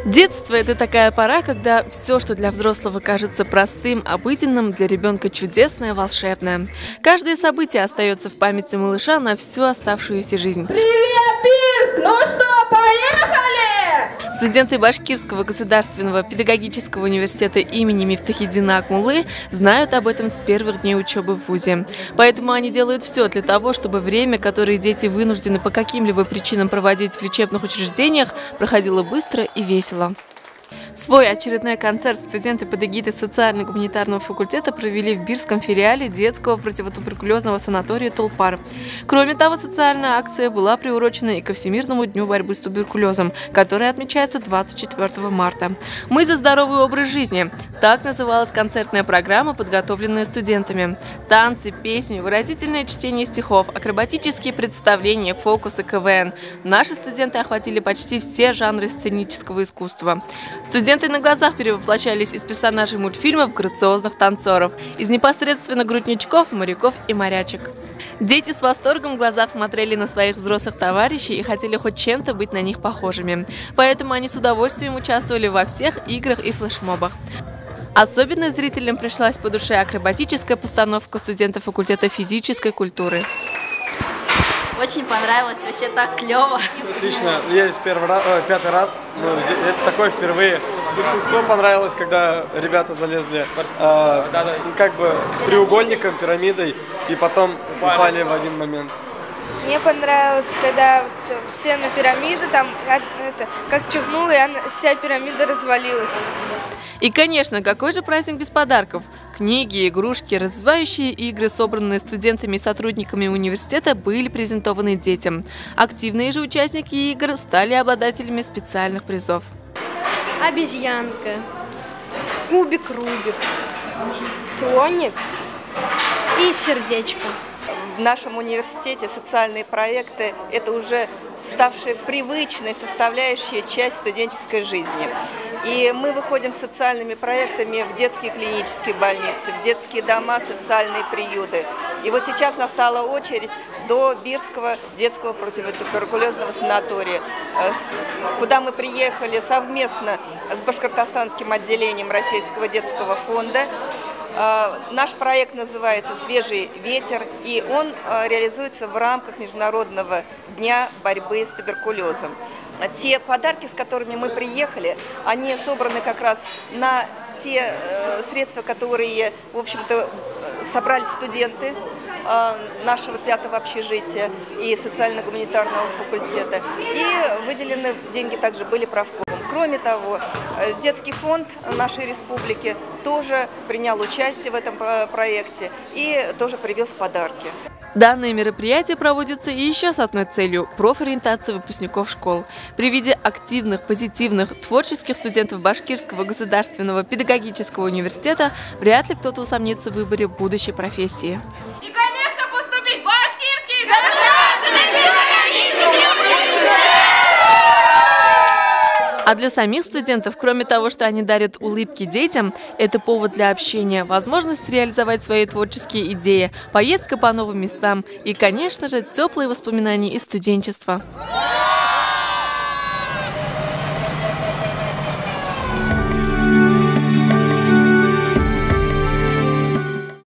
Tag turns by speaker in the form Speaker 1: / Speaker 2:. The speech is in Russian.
Speaker 1: Детство – это такая пора, когда все, что для взрослого кажется простым, обыденным, для ребенка чудесное, волшебное. Каждое событие остается в памяти малыша на всю оставшуюся жизнь.
Speaker 2: Привет, Бирск! Ну что, поехали!
Speaker 1: Студенты Башкирского государственного педагогического университета имени Мифтахиддина Акмуллы знают об этом с первых дней учебы в вузе. Поэтому они делают все для того, чтобы время, которое дети вынуждены по каким-либо причинам проводить в лечебных учреждениях, проходило быстро и весело. Свой очередной концерт студенты-педагоги социально-гуманитарного факультета провели в бирском филиале детского противотуберкулезного санатория «Тулпар». Кроме того, социальная акция была приурочена и ко Всемирному дню борьбы с туберкулезом, который отмечается 24 марта. «Мы за здоровый образ жизни» – так называлась концертная программа, подготовленная студентами. Танцы, песни, выразительное чтение стихов, акробатические представления, фокусы, КВН. Наши студенты охватили почти все жанры сценического искусства. Студенты на глазах перевоплощались из персонажей мультфильмов в грациозных танцоров, из непосредственно грудничков, моряков и морячек. Дети с восторгом в глазах смотрели на своих взрослых товарищей и хотели хоть чем-то быть на них похожими. Поэтому они с удовольствием участвовали во всех играх и флешмобах. Особенно зрителям пришлась по душе акробатическая постановка студентов факультета физической культуры.
Speaker 3: Очень понравилось, вообще так клево.
Speaker 4: Отлично, я здесь пятый раз, это такое впервые. Большинство понравилось, когда ребята залезли как бы треугольником, пирамидой, и потом упали в один момент.
Speaker 5: Мне понравилось, когда вот все на пирамиду, там как чихнуло, и вся пирамида развалилась.
Speaker 1: И, конечно, какой же праздник без подарков? Книги, игрушки, развивающие игры, собранные студентами и сотрудниками университета, были презентованы детям. Активные же участники игр стали обладателями специальных призов.
Speaker 6: Обезьянка, кубик Рубик,
Speaker 5: Слоник
Speaker 6: и сердечко.
Speaker 7: В нашем университете социальные проекты – это уже ставшая привычной составляющей часть студенческой жизни. И мы выходим с социальными проектами в детские клинические больницы, в детские дома, социальные приюты. И вот сейчас настала очередь до Бирского детского противотуберкулезного санатория, куда мы приехали совместно с башкортостанским отделением Российского детского фонда. Наш проект называется «Свежий ветер», и он реализуется в рамках Международного дня борьбы с туберкулезом. Те подарки, с которыми мы приехали, они собраны как раз на те средства, которые, в общем-то, собрали студенты нашего 5-го общежития и социально-гуманитарного факультета. И выделены деньги также были правкомом. Кроме того, детский фонд нашей республики тоже принял участие в этом проекте и тоже привез подарки.
Speaker 1: Данное мероприятие проводится и еще с одной целью – профориентация выпускников школ. При виде активных, позитивных, творческих студентов Башкирского государственного педагогического университета вряд ли кто-то усомнится в выборе будущей профессии.
Speaker 2: И, конечно, поступить в Башкирский государственный педагогический университет!
Speaker 1: А для самих студентов, кроме того, что они дарят улыбки детям, это повод для общения, возможность реализовать свои творческие идеи, поездка по новым местам и, конечно же, теплые воспоминания из студенчества.